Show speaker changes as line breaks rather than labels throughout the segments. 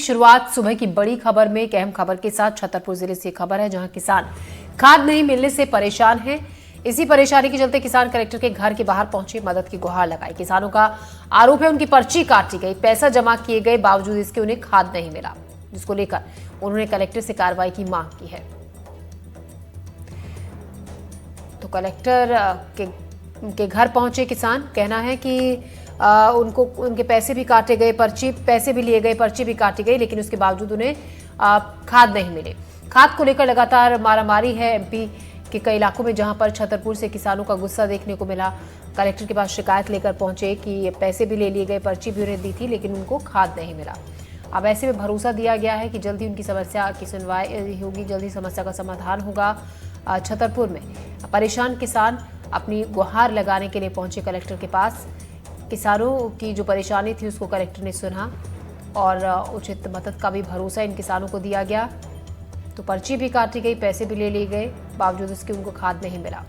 शुरुआत सुबह की बड़ी खबर में एक अहम खबर के साथ छतरपुर जिले से खबर है, जहां किसान खाद नहीं मिलने से परेशान हैं। इसी परेशानी के चलते किसान कलेक्टर के घर के बाहर पहुंचे, मदद की गुहार लगाई। किसानों का आरोप है उनकी पर्ची काटी गई, पैसा जमा किए गए बावजूद इसके उन्हें खाद नहीं मिला, जिसको लेकर उन्होंने कलेक्टर से कार्रवाई की मांग की है। तो कलेक्टर के घर पहुंचे किसान, कहना है कि उनको उनके पैसे भी काटे गए, पैसे भी लिए गए, पर्ची भी काटी गई, लेकिन उसके बावजूद उन्हें खाद नहीं मिले। खाद को लेकर लगातार मारामारी है एमपी के कई इलाकों में, जहां पर छतरपुर से किसानों का गुस्सा देखने को मिला। कलेक्टर के पास शिकायत लेकर पहुंचे कि पैसे भी ले लिए गए, पर्ची भी उन्हें दी थी, लेकिन उनको खाद नहीं मिला। अब ऐसे में भरोसा दिया गया है कि जल्दी उनकी समस्या की सुनवाई होगी, जल्दी समस्या का समाधान होगा। छतरपुर में परेशान किसान अपनी गुहार लगाने के लिए पहुंचे कलेक्टर के पास। किसानों की जो परेशानी थी उसको कलेक्टर ने सुना और उचित मदद का भी भरोसा इन किसानों को दिया गया। तो पर्ची भी काटी गई, पैसे भी ले लिए गए, बावजूद इसके उनको खाद नहीं मिला।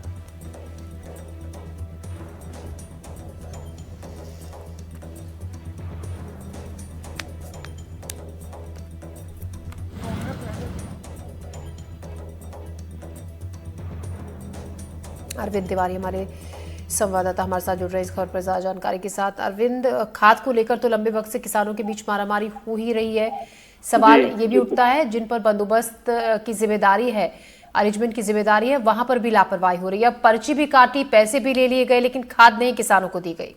अरविंद तिवारी हमारे संवाददाता हमारे साथ जुड़ रहे इस खबर पर ज्यादा जानकारी के साथ। अरविंद, खाद को लेकर तो लंबे वक्त से किसानों के बीच मारामारी हो ही रही है। सवाल ये भी उठता है जिन पर बंदोबस्त की जिम्मेदारी है, अरेंजमेंट की जिम्मेदारी है, वहां पर भी लापरवाही हो रही है। अब पर्ची भी काटी, पैसे भी ले लिए गए, लेकिन खाद नहीं किसानों को दी गई।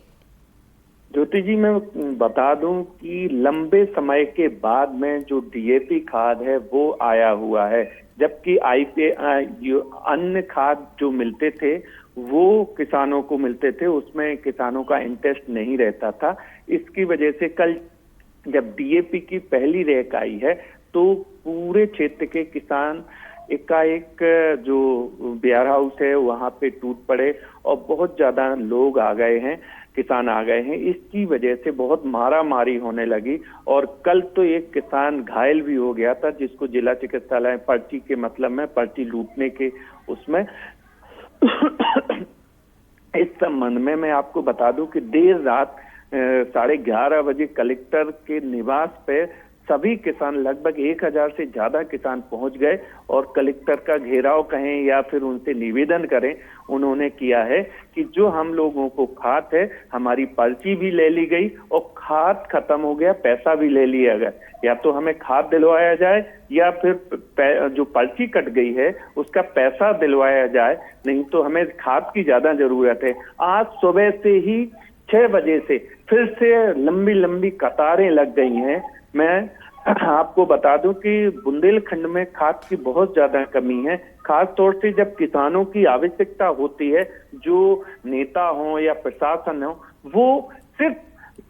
ज्योति जी, मैं बता दूं कि लंबे समय के बाद में जो डीएपी खाद है वो आया हुआ है, जबकि अन्य खाद जो मिलते थे वो किसानों को मिलते थे, उसमें किसानों का इंटरेस्ट नहीं रहता था। इसकी वजह से कल जब डीएपी की पहली रैक आई है तो पूरे क्षेत्र के किसान एकाएक जो वेयर हाउस है वहां पे टूट पड़े और बहुत ज्यादा लोग आ गए हैं, किसान आ गए हैं। इसकी वजह से बहुत मारा मारी होने लगी और कल तो एक किसान घायल भी हो गया था, जिसको जिला चिकित्सालय पर्ची के मतलब में पर्ची लूटने के उसमें इस संबंध में मैं आपको बता दूं कि देर रात 11:30 बजे कलेक्टर के निवास पे सभी किसान, लगभग 1000 से ज्यादा किसान पहुंच गए और कलेक्टर का घेराव कहें या फिर उनसे निवेदन करें, उन्होंने किया है कि जो हम लोगों को खाद है, हमारी पर्ची भी ले ली गई और खाद खत्म हो गया, पैसा भी ले लिया गया। या तो हमें खाद दिलवाया जाए या फिर जो पर्ची कट गई है उसका पैसा दिलवाया जाए, नहीं तो हमें खाद की ज्यादा जरूरत है। आज सुबह से ही 6 बजे से फिर से लंबी लंबी कतारें लग गई हैं। मैं आपको बता दूं कि बुंदेलखंड में खाद की बहुत ज्यादा कमी है, खास तौर से जब किसानों की आवश्यकता होती है। जो नेता हो या प्रशासन हो वो सिर्फ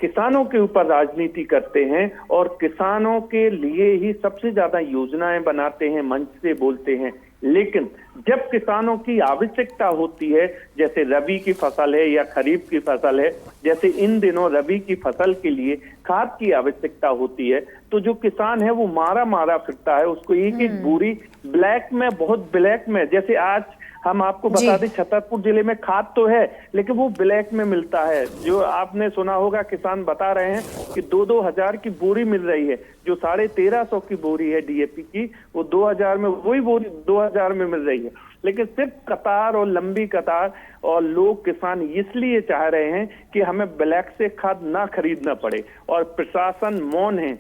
किसानों के ऊपर राजनीति करते हैं और किसानों के लिए ही सबसे ज्यादा योजनाएं बनाते हैं, मंच से बोलते हैं। लेकिन जब किसानों की आवश्यकता होती है, जैसे रबी की फसल है या खरीफ की फसल है, जैसे इन दिनों रबी की फसल के लिए खाद की आवश्यकता होती है, तो जो किसान है वो मारा मारा फिरता है। उसको एक एक बोरी ब्लैक में, बहुत ब्लैक में, जैसे आज हम आपको बता दें छतरपुर जिले में खाद तो है लेकिन वो ब्लैक में मिलता है। जो आपने सुना होगा, किसान बता रहे हैं कि 2-2 हजार की बोरी मिल रही है। जो 1350 की बोरी है डीएपी की, वो 2000 में, वही बोरी 2000 में मिल रही है। लेकिन सिर्फ कतार और लंबी कतार, और लोग किसान इसलिए चाह रहे हैं कि हमें ब्लैक से खाद ना खरीदना पड़े और प्रशासन मौन है।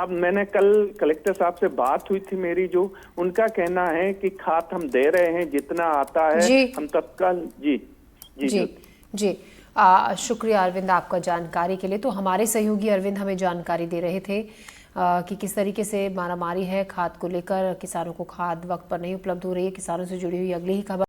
मैंने कल कलेक्टर साहब से बात हुई थी मेरी, जो उनका कहना है कि खाद हम दे रहे हैं, जितना आता है हम तत्काल। जी जी जी,
जी। शुक्रिया अरविंद आपका जानकारी के लिए। तो हमारे सहयोगी अरविंद हमें जानकारी दे रहे थे कि किस तरीके से मारामारी है खाद को लेकर, किसानों को खाद वक्त पर नहीं उपलब्ध हो रही है। किसानों से जुड़ी हुई अगली ही खबर